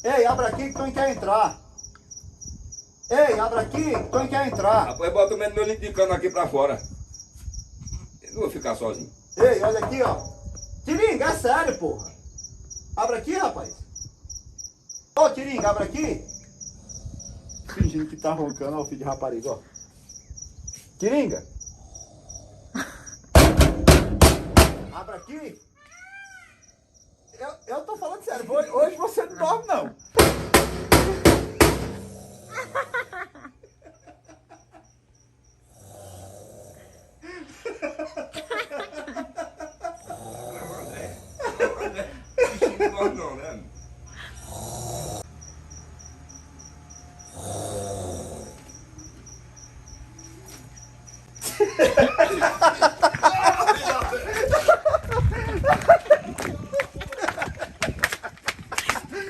Ei, abre aqui que Tonho quer entrar. Ei, abre aqui que Tonho quer entrar. Rapaz, bota o meu litro de cana aqui pra fora. Eu não vou ficar sozinho. Ei, olha aqui, ó. Tiringa, é sério, porra. Abre aqui, rapaz. Ô, Tiringa, abre aqui. Fingindo que tá roncando, ó, o filho de rapariga, ó. Tiringa. Abre aqui. Eu tô falando sério, hoje você não dorme, não. Não, né?